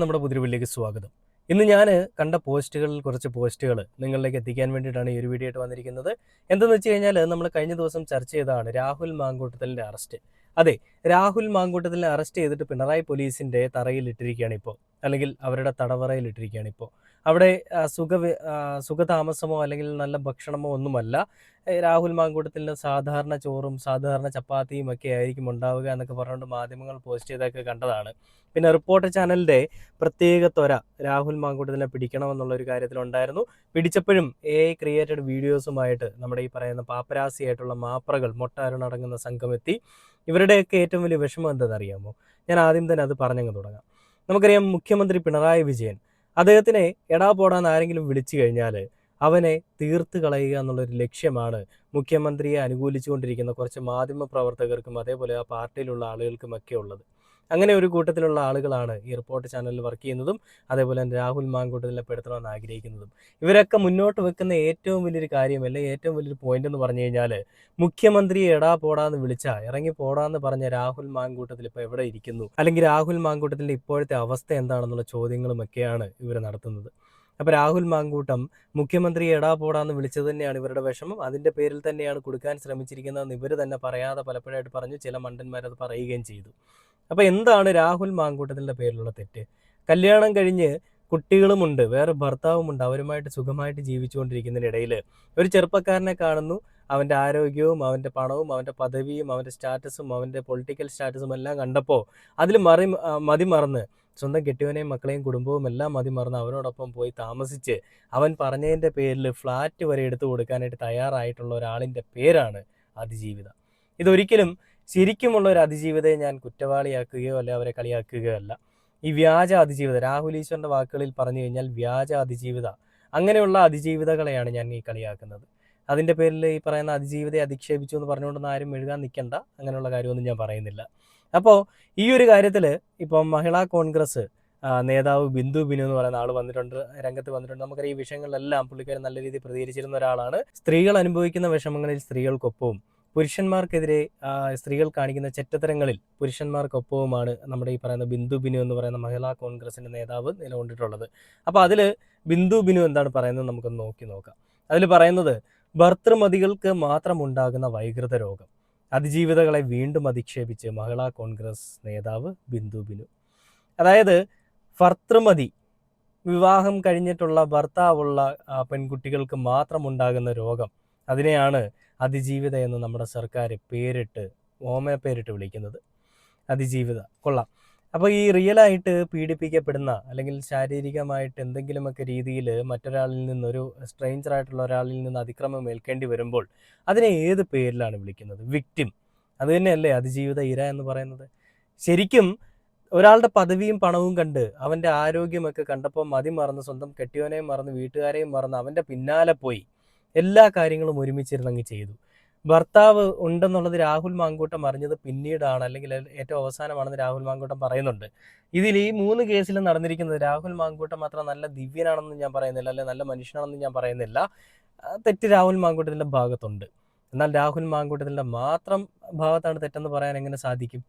നമ്മുടെ പുതിയ വീട്ടിലേക്ക് സ്വാഗതം. ഇന്ന് ഞാൻ കണ്ട പോസ്റ്റുകളിൽ കുറച്ച് പോസ്റ്റുകൾ നിങ്ങളിലേക്ക് എത്തിക്കാൻ വേണ്ടിയിട്ടാണ് ഈ ഒരു വീഡിയോ ആയിട്ട് വന്നിരിക്കുന്നത്. എന്തെന്ന് വെച്ച് കഴിഞ്ഞാൽ നമ്മൾ കഴിഞ്ഞ ദിവസം ചർച്ച ചെയ്തതാണ് രാഹുൽ മാങ്കൂട്ടത്തിലിൻ്റെ അറസ്റ്റ്. അതെ, രാഹുൽ മാങ്കൂട്ടത്തിലിനെ അറസ്റ്റ് ചെയ്തിട്ട് പിണറായി പോലീസിൻ്റെ തറയിൽ ഇട്ടിരിക്കുകയാണ് ഇപ്പോൾ, അല്ലെങ്കിൽ അവരുടെ തടവറയിൽ ഇട്ടിരിക്കുകയാണ് ഇപ്പോൾ. അവിടെ സുഖതാമസമോ അല്ലെങ്കിൽ നല്ല ഭക്ഷണമോ ഒന്നുമല്ല. രാഹുൽ മാങ്കൂട്ടത്തിന് സാധാരണ ചോറും സാധാരണ ചപ്പാത്തിയും ഒക്കെ ആയിരിക്കും ഉണ്ടാവുക എന്നൊക്കെ പറഞ്ഞുകൊണ്ട് മാധ്യമങ്ങൾ പോസ്റ്റ് ചെയ്തൊക്കെ കണ്ടതാണ്. പിന്നെ റിപ്പോർട്ടർ ചാനലിൻ്റെ പ്രത്യേക ത്വര രാഹുൽ മാങ്കൂട്ടത്തിനെ പിടിക്കണമെന്നുള്ളൊരു കാര്യത്തിലുണ്ടായിരുന്നു. പിടിച്ചപ്പോഴും AI ക്രിയേറ്റഡ് വീഡിയോസുമായിട്ട് നമ്മുടെ ഈ പറയുന്ന പാപ്പരാസിയായിട്ടുള്ള മാപ്രകൾ മൊട്ടാരുണടങ്ങുന്ന സംഘം എത്തി. ഇവരുടെയൊക്കെ ഏറ്റവും വലിയ വിഷമം എന്താണെന്നറിയാമോ? ഞാൻ ആദ്യം തന്നെ അത് പറഞ്ഞങ്ങ് തുടങ്ങാം. നമുക്കറിയാം, മുഖ്യമന്ത്രി പിണറായി വിജയൻ അദ്ദേഹത്തിനെ എടാ പോടാന്ന് ആരെങ്കിലും വിളിച്ചു കഴിഞ്ഞാൽ അവനെ തീർത്ത് കളയുക എന്നുള്ളൊരു ലക്ഷ്യമാണ് മുഖ്യമന്ത്രിയെ അനുകൂലിച്ചുകൊണ്ടിരിക്കുന്ന കുറച്ച് മാധ്യമ പ്രവർത്തകർക്കും അതേപോലെ ആ പാർട്ടിയിലുള്ള ആളുകൾക്കുമൊക്കെ ഉള്ളത്. അങ്ങനെ ഒരു കൂട്ടത്തിലുള്ള ആളുകളാണ് ഈ റിപ്പോർട്ട് ചാനലിൽ വർക്ക് ചെയ്യുന്നതും അതേപോലെ തന്നെ രാഹുൽ മാങ്കൂട്ടത്തിനെ പെടുത്തണമെന്ന് ആഗ്രഹിക്കുന്നതും. ഇവരൊക്കെ മുന്നോട്ട് വെക്കുന്ന ഏറ്റവും വലിയൊരു കാര്യം, അല്ലെങ്കിൽ ഏറ്റവും വലിയൊരു പോയിന്റ് എന്ന് പറഞ്ഞു കഴിഞ്ഞാൽ, മുഖ്യമന്ത്രിയെ എടാ പോടാന്ന് വിളിച്ചാൽ ഇറങ്ങി പോടാന്ന് പറഞ്ഞ രാഹുൽ മാങ്കൂട്ടത്തിൽ ഇപ്പോൾ എവിടെ ഇരിക്കുന്നു, അല്ലെങ്കിൽ രാഹുൽ മാങ്കൂട്ടത്തിൻ്റെ ഇപ്പോഴത്തെ അവസ്ഥ എന്താണെന്നുള്ള ചോദ്യങ്ങളുമൊക്കെയാണ് ഇവർ നടത്തുന്നത്. അപ്പോൾ രാഹുൽ മാങ്കൂട്ടം മുഖ്യമന്ത്രിയെ എടാ പോടാന്ന് വിളിച്ചത് തന്നെയാണ് ഇവരുടെ വിഷമം. അതിൻ്റെ പേരിൽ തന്നെയാണ് കൊടുക്കാൻ ശ്രമിച്ചിരിക്കുന്നതെന്ന് ഇവർ തന്നെ പറയാതെ പലപ്പോഴായിട്ട് പറഞ്ഞു. ചില മണ്ടന്മാരത് പറയുകയും ചെയ്തു. അപ്പോൾ എന്താണ് രാഹുൽ മാങ്കൂട്ടത്തിൻ്റെ പേരിലുള്ള തെറ്റ്? കല്യാണം കഴിഞ്ഞ് കുട്ടികളുമുണ്ട്, വേറെ ഭർത്താവുമുണ്ട്, അവരുമായിട്ട് സുഖമായിട്ട് ജീവിച്ചുകൊണ്ടിരിക്കുന്നതിനിടയിൽ ഒരു ചെറുപ്പക്കാരനെ കാണുന്നു. അവൻ്റെ ആരോഗ്യവും അവൻ്റെ പണവും അവൻ്റെ പദവിയും അവൻ്റെ സ്റ്റാറ്റസും അവൻ്റെ പൊളിറ്റിക്കൽ സ്റ്റാറ്റസും എല്ലാം കണ്ടപ്പോൾ അതിൽ മതിമറന്ന് സ്വന്തം കെട്ടിയവനെയും മക്കളെയും കുടുംബവും എല്ലാം മതിമറന്ന് അവനോടൊപ്പം പോയി താമസിച്ച് അവൻ പറഞ്ഞതിൻ്റെ പേരിൽ ഫ്ലാറ്റ് വരെ എടുത്തു കൊടുക്കാനായിട്ട് തയ്യാറായിട്ടുള്ള ഒരാളിൻ്റെ പേരാണ് അതിജീവിത. ഇതൊരിക്കലും ശരിക്കുമുള്ള ഒരു അതിജീവിതയെ ഞാൻ കുറ്റവാളിയാക്കുകയോ അല്ലെ അവരെ കളിയാക്കുകയോ അല്ല. ഈ വ്യാജ അതിജീവിത, രാഹുൽ ഈശ്വറിൻ്റെ വാക്കുകളിൽ പറഞ്ഞു കഴിഞ്ഞാൽ വ്യാജ അതിജീവിത, അങ്ങനെയുള്ള അതിജീവിതകളെയാണ് ഞാൻ ഈ കളിയാക്കുന്നത്. അതിൻ്റെ പേരിൽ ഈ പറയുന്ന അതിജീവിതയെ അധിക്ഷേപിച്ചു എന്ന് പറഞ്ഞുകൊണ്ടൊന്നും ആരും എഴുതാൻ നിൽക്കണ്ട. അങ്ങനെയുള്ള കാര്യമൊന്നും ഞാൻ പറയുന്നില്ല. അപ്പോൾ ഈ ഒരു കാര്യത്തിൽ ഇപ്പം മഹിളാ കോൺഗ്രസ് നേതാവ് ബിന്ദു ബിനു എന്ന് പറയുന്ന ആൾ രംഗത്ത് വന്നിട്ടുണ്ട്. നമുക്കറിയാം, ഈ വിഷയങ്ങളിലെല്ലാം പുള്ളിക്കാരൻ നല്ല രീതിയിൽ പ്രതികരിച്ചിരുന്ന ഒരാളാണ്. സ്ത്രീകൾ അനുഭവിക്കുന്ന വിഷമങ്ങളിൽ സ്ത്രീകൾക്കൊപ്പവും പുരുഷന്മാർക്കെതിരെ സ്ത്രീകൾ കാണിക്കുന്ന ചെറ്റത്തരങ്ങളിൽ പുരുഷന്മാർക്കൊപ്പവുമാണ് നമ്മുടെ ഈ പറയുന്ന ബിന്ദു ബിനു എന്ന് പറയുന്ന മഹിളാ കോൺഗ്രസിൻ്റെ നേതാവ് നിലകൊണ്ടിട്ടുള്ളത്. അപ്പോൾ അതിൽ ബിന്ദു ബിനു എന്താണ് പറയുന്നത് നമുക്കൊന്ന് നോക്കാം. അതിൽ പറയുന്നത്, ഭർത്തൃമതികൾക്ക് മാത്രമുണ്ടാകുന്ന വൈകൃത രോഗം, അതിജീവിതകളെ വീണ്ടും അധിക്ഷേപിച്ച് മഹിളാ കോൺഗ്രസ് നേതാവ് ബിന്ദു ബിനു. അതായത് ഭർത്തൃമതി, വിവാഹം കഴിഞ്ഞിട്ടുള്ള ഭർത്താവുള്ള പെൺകുട്ടികൾക്ക് മാത്രമുണ്ടാകുന്ന രോഗം, അതിനെയാണ് അതിജീവിത എന്ന് നമ്മുടെ സർക്കാർ ഓമന പേരിട്ട് വിളിക്കുന്നത്. അതിജീവിത കൊള്ളാം. അപ്പോൾ ഈ റിയലായിട്ട് പീഡിപ്പിക്കപ്പെടുന്ന അല്ലെങ്കിൽ ശാരീരികമായിട്ട് എന്തെങ്കിലുമൊക്കെ രീതിയിൽ മറ്റൊരാളിൽ നിന്നൊരു സ്ട്രേഞ്ചറായിട്ടുള്ള ഒരാളിൽ നിന്ന് അതിക്രമം ഏൽക്കേണ്ടി വരുമ്പോൾ അതിനെ ഏത് പേരിലാണ് വിളിക്കുന്നത്? വിക്ടിം. അത് തന്നെയല്ലേ അതിജീവിത ഇര എന്ന് പറയുന്നത്? ശരിക്കും ഒരാളുടെ പദവിയും പണവും കണ്ട് അവൻ്റെ ആരോഗ്യമൊക്കെ കണ്ടപ്പോൾ മറന്ന് സ്വന്തം കെട്ടിയവനെയും മറന്ന് വീട്ടുകാരെയും മറന്ന് അവൻ്റെ പിന്നാലെ പോയി എല്ലാ കാര്യങ്ങളും ഒരുമിച്ചിരുന്നങ്ങ് ചെയ്തു. ഭർത്താവ് ഉണ്ടെന്നുള്ളത് രാഹുൽ മാങ്കൂട്ടം അറിഞ്ഞത് പിന്നീടാണ്, അല്ലെങ്കിൽ ഏറ്റവും അവസാനമാണെന്ന് രാഹുൽ മാങ്കൂട്ടം പറയുന്നുണ്ട്. ഇതിൽ ഈ 3 കേസിലും നടന്നിരിക്കുന്നത് രാഹുൽ മാങ്കൂട്ടം മാത്രം നല്ല ദിവ്യനാണെന്ന് ഞാൻ പറയുന്നില്ല, അല്ലെ നല്ല മനുഷ്യനാണെന്ന് ഞാൻ പറയുന്നില്ല. തെറ്റ് രാഹുൽ മാങ്കൂട്ടത്തിൻ്റെ ഭാഗത്തുണ്ട്. എന്നാൽ രാഹുൽ മാങ്കൂട്ടത്തിൻ്റെ മാത്രം ഭാഗത്താണ് തെറ്റെന്ന് പറയാൻ എങ്ങനെ സാധിക്കും?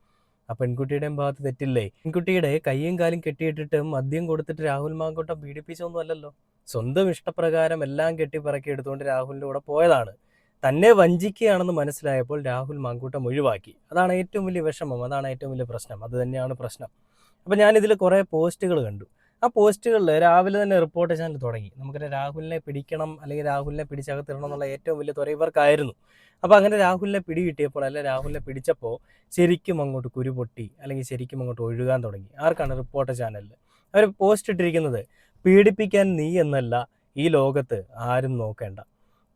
ആ പെൺകുട്ടിയുടെയും ഭാഗത്ത് തെറ്റില്ലേ? പെൺകുട്ടിയുടെ കയ്യും കാലും കെട്ടിയിട്ടിട്ട് മദ്യം കൊടുത്തിട്ട് രാഹുൽ മാങ്കൂട്ടം പീഡിപ്പിച്ചൊന്നും അല്ലല്ലോ. സ്വന്തം ഇഷ്ടപ്രകാരം എല്ലാം കെട്ടിപ്പറക്കി എടുത്തുകൊണ്ട് രാഹുലിൻ്റെ കൂടെ പോയതാണ്. തന്നെ വഞ്ചിക്കുകയാണെന്ന് മനസ്സിലായപ്പോൾ രാഹുൽ മാങ്കൂട്ടം ഒഴിവാക്കി. അതാണ് ഏറ്റവും വലിയ വിഷമം, അതാണ് ഏറ്റവും വലിയ പ്രശ്നം, അത് തന്നെയാണ് പ്രശ്നം. അപ്പോൾ ഞാനിതിൽ കുറേ പോസ്റ്റുകൾ കണ്ടു. ആ പോസ്റ്റുകളിൽ രാവിലെ തന്നെ റിപ്പോർട്ടർ ചാനൽ തുടങ്ങി, നമുക്ക് രാഹുലിനെ പിടിക്കണം അല്ലെങ്കിൽ രാഹുലിനെ പിടിച്ചകത്തിടണം എന്നുള്ള ഏറ്റവും വലിയ തുറ ഇവർക്കായിരുന്നു. അപ്പോൾ അങ്ങനെ രാഹുലിനെ പിടികിട്ടിയപ്പോൾ, അല്ലെ രാഹുലിനെ പിടിച്ചപ്പോൾ ശരിക്കും അങ്ങോട്ട് കുരുപൊട്ടി, അല്ലെങ്കിൽ ശരിക്കും അങ്ങോട്ട് ഒഴുകാൻ തുടങ്ങി. ആർക്കാണ്? റിപ്പോർട്ടർ ചാനലിൽ. അവർ പോസ്റ്റ് ഇട്ടിരിക്കുന്നത്, പീഡിപ്പിക്കാൻ നീ എന്നല്ല ഈ ലോകത്ത് ആരും നോക്കേണ്ട,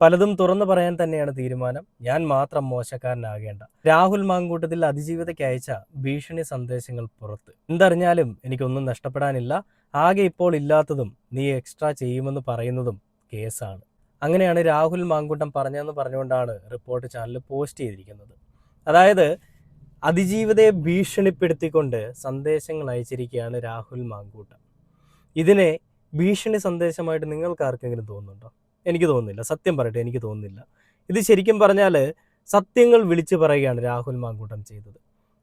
പലതും തുറന്നു പറയാൻ തന്നെയാണ് തീരുമാനം, ഞാൻ മാത്രം മോശക്കാരനാകേണ്ട, രാഹുൽ മാങ്കൂട്ടത്തിൽ അതിജീവിതയ്ക്ക് അയച്ച ഭീഷണി സന്ദേശങ്ങൾ പുറത്ത്, എന്തറിഞ്ഞാലും എനിക്കൊന്നും നഷ്ടപ്പെടാനില്ല, ആകെ ഇപ്പോൾ ഇല്ലാത്തതും നീ എക്സ്ട്രാ ചെയ്യുമെന്ന് പറയുന്നതും കേസാണ്. അങ്ങനെയാണ് രാഹുൽ മാങ്കൂട്ടം പറഞ്ഞതെന്ന് പറഞ്ഞുകൊണ്ടാണ് റിപ്പോർട്ട് ചാനൽ പോസ്റ്റ് ചെയ്തിരിക്കുന്നത്. അതായത് അതിജീവിതയെ ഭീഷണിപ്പെടുത്തിക്കൊണ്ട് സന്ദേശങ്ങൾ അയച്ചിരിക്കുകയാണ് രാഹുൽ മാങ്കൂട്ടം. ഇതിനെ ഭീഷണി സന്ദേശമായിട്ട് നിങ്ങൾക്ക് ആർക്കെങ്കിലും തോന്നുന്നുണ്ടോ? എനിക്ക് തോന്നുന്നില്ല. സത്യം പറയട്ടെ, എനിക്ക് തോന്നുന്നില്ല. ഇത് ശരിക്കും പറഞ്ഞാൽ സത്യങ്ങൾ വിളിച്ചു പറയുകയാണ് രാഹുൽ മാങ്കൂട്ടം ചെയ്തത്.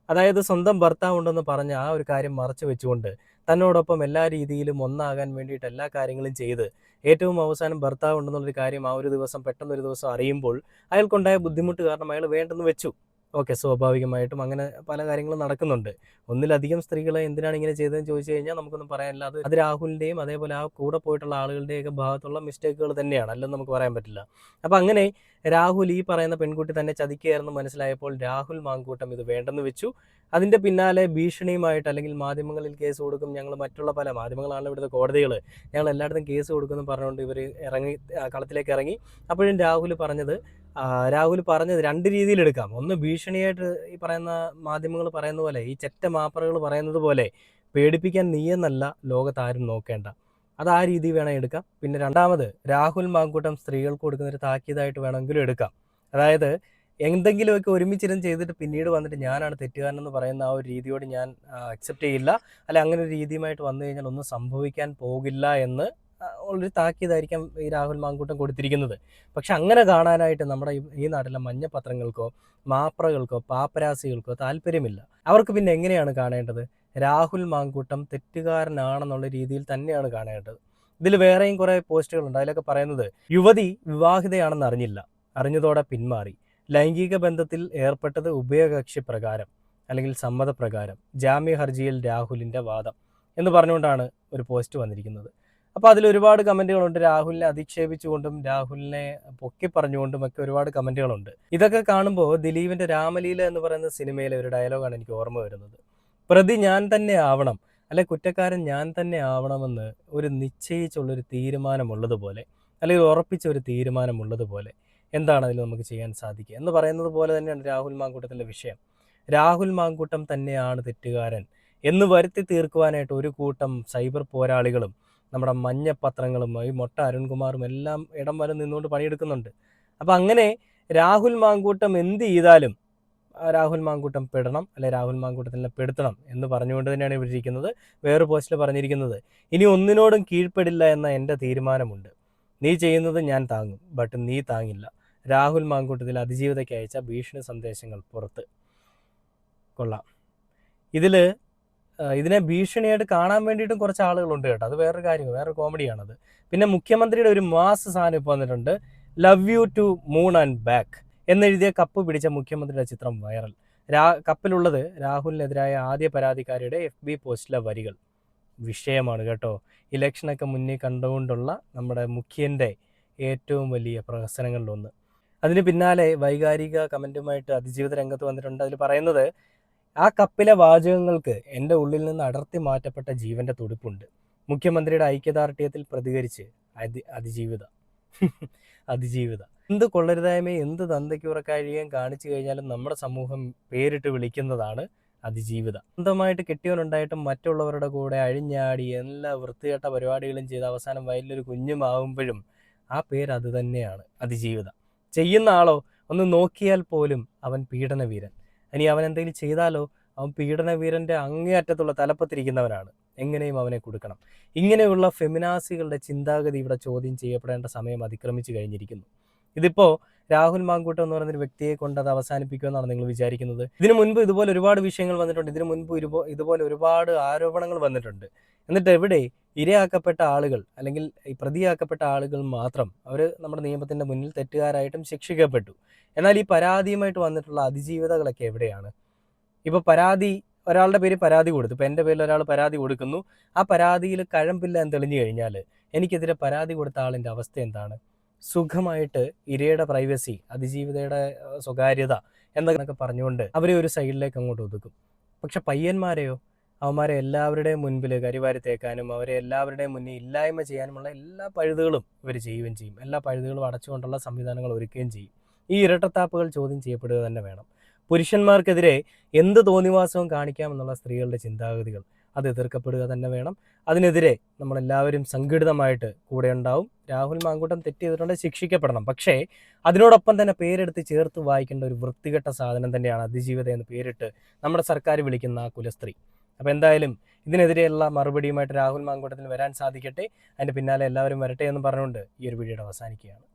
അതായത് സ്വന്തം ഭർത്താവുണ്ടെന്ന് പറഞ്ഞ ആ ഒരു കാര്യം മറച്ചു വെച്ചുകൊണ്ട് തന്നോടൊപ്പം എല്ലാ രീതിയിലും ഒന്നാകാൻ വേണ്ടിയിട്ട് എല്ലാ കാര്യങ്ങളും ചെയ്ത് ഏറ്റവും അവസാനം ഭർത്താവുണ്ടെന്നുള്ളൊരു കാര്യം ആ ഒരു ദിവസം പെട്ടെന്നൊരു ദിവസം അറിയുമ്പോൾ അയാൾക്കുണ്ടായ ബുദ്ധിമുട്ട് കാരണം അയാൾ വേണ്ടെന്ന് വെച്ചു. ഓക്കെ, സ്വാഭാവികമായിട്ടും അങ്ങനെ പല കാര്യങ്ങളും നടക്കുന്നുണ്ട്. ഒന്നിലധികം സ്ത്രീകളെ എന്തിനാണ് ഇങ്ങനെ ചെയ്തതെന്ന് ചോദിച്ചു കഴിഞ്ഞാൽ നമുക്കൊന്നും പറയാനില്ല. അത് രാഹുലിൻ്റെയും അതേപോലെ ആ കൂടെ പോയിട്ടുള്ള ആളുകളുടെയൊക്കെ ഭാഗത്തുള്ള മിസ്റ്റേക്കുകൾ തന്നെയാണ്, അല്ലെന്ന് നമുക്ക് പറയാൻ പറ്റില്ല. അപ്പം അങ്ങനെ രാഹുൽ ഈ പറയുന്ന പെൺകുട്ടി തന്നെ ചതിക്കുകയായിരുന്നു മനസ്സിലായപ്പോൾ രാഹുൽ മാങ്കൂട്ടം ഇത് വേണ്ടെന്ന് വെച്ചു. അതിൻ്റെ പിന്നാലെ ഭീഷണിയുമായിട്ട് അല്ലെങ്കിൽ മാധ്യമങ്ങളിൽ കേസ് കൊടുക്കും, ഞങ്ങൾ മറ്റുള്ള പല മാധ്യമങ്ങളാണ് ഇവിടുത്തെ കോടതികൾ, ഞങ്ങൾ എല്ലായിടത്തും കേസ് കൊടുക്കുമെന്ന് പറഞ്ഞുകൊണ്ട് ഇവർ കളത്തിലേക്ക് ഇറങ്ങി. അപ്പോഴും രാഹുൽ പറഞ്ഞത് രണ്ട് രീതിയിലെടുക്കാം. ഒന്ന്, ഭീഷണിയായിട്ട് ഈ പറയുന്ന മാധ്യമങ്ങൾ പറയുന്ന പോലെ, ഈ ചെറ്റ മാപ്പറകൾ പറയുന്നത് പോലെ പേടിപ്പിക്കാൻ നീയെന്നല്ല ലോകത്താരും നോക്കേണ്ട, അത് ആ രീതി വേണം എടുക്കാം. പിന്നെ രണ്ടാമത്, രാഹുൽ മാങ്കൂട്ടം സ്ത്രീകൾക്ക് കൊടുക്കുന്നൊരു താക്കീതായിട്ട് വേണമെങ്കിലും എടുക്കാം. അതായത് എന്തെങ്കിലുമൊക്കെ ഒരുമിച്ചിരുന്ന് ചെയ്തിട്ട് പിന്നീട് വന്നിട്ട് ഞാനാണ് തെറ്റുകാരനെന്ന് പറയുന്ന ആ ഒരു രീതിയോട് ഞാൻ അക്സെപ്റ്റ് ചെയ്യില്ല. അല്ല, അങ്ങനെ ഒരു രീതിയുമായിട്ട് വന്നു കഴിഞ്ഞാൽ ഒന്നും സംഭവിക്കാൻ പോകില്ല എന്ന് ഉള്ളൊരു താക്കീതായിരിക്കാം ഈ രാഹുൽ മാങ്കൂട്ടം കൊടുത്തിരിക്കുന്നത്. പക്ഷെ അങ്ങനെ കാണാനായിട്ട് നമ്മുടെ ഈ നാട്ടിലെ മഞ്ഞപ്പത്രങ്ങൾക്കോ മാപ്രകൾക്കോ പാപ്പരാസികൾക്കോ താല്പര്യമില്ല. അവർക്ക് പിന്നെ എങ്ങനെയാണ് കാണേണ്ടത്? രാഹുൽ മാങ്കൂട്ടം തെറ്റുകാരനാണെന്നുള്ള രീതിയിൽ തന്നെയാണ് കാണേണ്ടത്. ഇതിൽ വേറെയും കുറേ പോസ്റ്റുകളുണ്ട്. അതിലൊക്കെ പറയുന്നത്, യുവതി വിവാഹിതയാണെന്ന് അറിഞ്ഞില്ല, അറിഞ്ഞതോടെ പിന്മാറി, ലൈംഗിക ബന്ധത്തിൽ ഏർപ്പെട്ടത് ഉഭയകക്ഷി പ്രകാരം അല്ലെങ്കിൽ സമ്മതപ്രകാരം, ജാമ്യ ഹർജിയിൽ രാഹുലിൻ്റെ വാദം എന്ന് പറഞ്ഞുകൊണ്ടാണ് ഒരു പോസ്റ്റ് വന്നിരിക്കുന്നത്. അപ്പോൾ അതിൽ ഒരുപാട് കമൻറ്റുകളുണ്ട്. രാഹുലിനെ അധിക്ഷേപിച്ചുകൊണ്ടും രാഹുലിനെ പൊക്കി പറഞ്ഞുകൊണ്ടും ഒക്കെ ഒരുപാട് കമൻറ്റുകളുണ്ട്. ഇതൊക്കെ കാണുമ്പോൾ ദിലീപിൻ്റെ രാമലീല എന്ന് പറയുന്ന സിനിമയിലെ ഒരു ഡയലോഗാണ് എനിക്ക് ഓർമ്മ വരുന്നത്. പ്രതി ഞാൻ തന്നെ ആവണം, അല്ലെ കുറ്റക്കാരൻ ഞാൻ തന്നെ ആവണമെന്ന് ഒരു നിശ്ചയിച്ചുള്ളൊരു തീരുമാനമുള്ളതുപോലെ, അല്ലെങ്കിൽ ഉറപ്പിച്ച ഒരു തീരുമാനമുള്ളതുപോലെ എന്താണ് അതിൽ നമുക്ക് ചെയ്യാൻ സാധിക്കുക എന്ന് പറയുന്നത് പോലെ തന്നെയാണ് രാഹുൽ മാങ്കൂട്ടത്തിൻ്റെ വിഷയം. രാഹുൽ മാങ്കൂട്ടം തന്നെയാണ് തെറ്റുകാരൻ എന്ന് വരുത്തി തീർക്കുവാനായിട്ട് ഒരു കൂട്ടം സൈബർ പോരാളികളും നമ്മുടെ മഞ്ഞപ്പത്രങ്ങളും ഈ മൊട്ട അരുൺകുമാറും എല്ലാം ഇടം വരെ നിന്നുകൊണ്ട് പണിയെടുക്കുന്നുണ്ട്. അപ്പം അങ്ങനെ രാഹുൽ മാങ്കൂട്ടം എന്ത് ചെയ്താലും രാഹുൽ മാങ്കൂട്ടം പെടണം, അല്ലെ രാഹുൽ മാങ്കൂട്ടത്തിനെ പെടുത്തണം എന്ന് പറഞ്ഞുകൊണ്ട് തന്നെയാണ് ഇവരിയ്ക്കുന്നത്. വേറൊരു പോസ്റ്റിൽ പറഞ്ഞിരിക്കുന്നത്, ഇനി ഒന്നിനോടും കീഴ്പ്പെടില്ല എന്ന എൻ്റെ തീരുമാനമുണ്ട്, നീ ചെയ്യുന്നത് ഞാൻ താങ്ങും, ബട്ട് നീ താങ്ങില്ല. രാഹുൽ മാങ്കൂട്ടത്തിൽ അതിജീവിതയ്ക്ക് അയച്ച ഭീഷണി സന്ദേശങ്ങൾ പുറത്ത്. കൊള്ളാം. ഇതിനെ ഭീഷണിയായിട്ട് കാണാൻ വേണ്ടിയിട്ടും കുറച്ച് ആളുകളുണ്ട് കേട്ടോ. അത് വേറൊരു കാര്യം, വേറൊരു കോമഡിയാണത്. പിന്നെ മുഖ്യമന്ത്രിയുടെ ഒരു മാസ് സാധനം ഇപ്പോൾ വന്നിട്ടുണ്ട്. Love you to moon and back എന്നെഴുതിയ കപ്പ് പിടിച്ച മുഖ്യമന്ത്രിയുടെ ചിത്രം വൈറൽ. കപ്പിലുള്ളത് രാഹുലിനെതിരായ ആദ്യ പരാതിക്കാരിയുടെ FB പോസ്റ്റിലെ വരികൾ. വിഷയമാണ് കേട്ടോ. ഇലക്ഷനൊക്കെ മുന്നിൽ കണ്ടുകൊണ്ടുള്ള നമ്മുടെ മുഖ്യൻ്റെ ഏറ്റവും വലിയ പ്രഹസനങ്ങളിലൊന്ന്. അതിന് പിന്നാലെ വൈകാരിക കമൻറ്റുമായിട്ട് അതിജീവിത രംഗത്ത് വന്നിട്ടുണ്ട്. അതിൽ പറയുന്നത്, ആ കപ്പിലെ വാചകങ്ങൾക്ക് എൻ്റെ ഉള്ളിൽ നിന്ന് അടർത്തി മാറ്റപ്പെട്ട ജീവൻ്റെ തുടിപ്പുണ്ട്. മുഖ്യമന്ത്രിയുടെ ഐക്യദാർഢ്യത്തിൽ പ്രതികരിച്ച് അതിജീവിത അതിജീവിത എന്ത് കൊള്ളരുതായ്മയും എന്ത് തന്തയ്ക്ക് ഉറക്കാഴികയും കാണിച്ചു കഴിഞ്ഞാലും നമ്മുടെ സമൂഹം പേരിട്ട് വിളിക്കുന്നതാണ് അതിജീവിത. സ്വന്തമായിട്ട് കെട്ടിയവനുണ്ടായിട്ടും മറ്റുള്ളവരുടെ കൂടെ അഴിഞ്ഞാടി എല്ലാ വൃത്തികെട്ട പരിപാടികളും ചെയ്ത് അവസാനം വയലിലൊരു കുഞ്ഞുമാവുമ്പോഴും ആ പേര് അത് തന്നെയാണ്, അതിജീവിത. ചെയ്യുന്ന ആളോ ഒന്ന് നോക്കിയാൽ പോലും അവൻ പീഡനവീരൻ. ഇനി അവൻ എന്തെങ്കിലും ചെയ്താലോ അവൻ പീഡനവീരൻ്റെ അങ്ങേയറ്റത്തുള്ള തലപ്പത്തിരിക്കുന്നവനാണ്, എങ്ങനെയും അവനെ കൊടുക്കണം. ഇങ്ങനെയുള്ള ഫെമിനാസികളുടെ ചിന്താഗതി ഇവിടെ ചോദ്യം ചെയ്യപ്പെടേണ്ട സമയം അതിക്രമിച്ചു കഴിഞ്ഞിരിക്കുന്നു. ഇതിപ്പോൾ രാഹുൽ മാങ്കൂട്ടം എന്ന് പറയുന്നൊരു വ്യക്തിയെ കൊണ്ട് അത് അവസാനിപ്പിക്കുമെന്നാണ് നിങ്ങൾ വിചാരിക്കുന്നത്? ഇതിനു മുൻപ് ഇതുപോലെ ഒരുപാട് വിഷയങ്ങൾ വന്നിട്ടുണ്ട്. ഇതിനു മുൻപ് ഇതുപോലെ ഒരുപാട് ആരോപണങ്ങൾ വന്നിട്ടുണ്ട്. എന്നിട്ട് എവിടെ ഇരയാക്കപ്പെട്ട ആളുകൾ അല്ലെങ്കിൽ ഈ പ്രതിയാക്കപ്പെട്ട ആളുകൾ മാത്രം അവർ നമ്മുടെ നിയമത്തിൻ്റെ മുന്നിൽ തെറ്റുകാരായിട്ടും ശിക്ഷിക്കപ്പെട്ടു. എന്നാൽ ഈ പരാതിയുമായിട്ട് വന്നിട്ടുള്ള അതിജീവിതകളൊക്കെ എവിടെയാണ്? ഇപ്പോൾ ഒരാളുടെ പേര് പരാതി കൊടുത്തു. ഇപ്പോൾ എൻ്റെ പേരിൽ ഒരാൾ പരാതി കൊടുക്കുന്നു. ആ പരാതിയിൽ കഴമ്പില്ല എന്ന് തെളിഞ്ഞു കഴിഞ്ഞാൽ എനിക്കെതിരെ പരാതി കൊടുത്ത ആളിൻ്റെ അവസ്ഥ എന്താണ്? സുഖമായിട്ട് ഇരയുടെ പ്രൈവസി, അതിജീവിതയുടെ സ്വകാര്യത എന്നൊക്കെ പറഞ്ഞുകൊണ്ട് അവരെ ഒരു സൈഡിലേക്ക് അങ്ങോട്ട് ഒതുക്കും. പക്ഷെ പയ്യന്മാരെയോ, അവന്മാരെ എല്ലാവരുടെയും മുൻപിൽ കരിവാരി തേക്കാനും അവരെ എല്ലാവരുടെയും മുന്നിൽ ഇല്ലായ്മ ചെയ്യാനുമുള്ള എല്ലാ പഴുതുകളും ഇവർ ചെയ്യുകയും ചെയ്യും. എല്ലാ പഴുതുകളും അടച്ചുകൊണ്ടുള്ള സംവിധാനങ്ങൾ ഒരുക്കുകയും ചെയ്യും. ഈ ഇരട്ടത്താപ്പുകൾ ചോദ്യം ചെയ്യപ്പെടുക തന്നെ വേണം. പുരുഷന്മാർക്കെതിരെ എന്ത് തോന്നിവാസവും കാണിക്കാമെന്നുള്ള സ്ത്രീകളുടെ ചിന്താഗതികൾ അത് എതിർക്കപ്പെടുക തന്നെ വേണം. അതിനെതിരെ നമ്മളെല്ലാവരും സംഘടിതമായിട്ട് കൂടെ ഉണ്ടാവും. രാഹുൽ മാങ്കൂട്ടം തെറ്റ് ചെയ്തിട്ടുണ്ടെങ്കിൽ ശിക്ഷിക്കപ്പെടണം. പക്ഷേ അതിനോടൊപ്പം തന്നെ പേരെടുത്ത് ചേർത്ത് വായിക്കേണ്ട ഒരു വൃത്തികെട്ട സാധനം തന്നെയാണ് അതിജീവിത എന്ന് പേരിട്ട് നമ്മുടെ സർക്കാർ വിളിക്കുന്ന ആ കുലസ്ത്രീ. അപ്പോൾ എന്തായാലും ഇതിനെതിരെയുള്ള മറുപടിയുമായിട്ട് രാഹുൽ മാങ്കൂട്ടത്തിന് വരാൻ സാധിക്കട്ടെ. അതിൻ്റെ പിന്നാലെ എല്ലാവരും വരട്ടെ എന്ന് പറഞ്ഞുകൊണ്ട് ഈ ഒരു വീഡിയോയുടെ അവസാനിക്കുകയാണ്.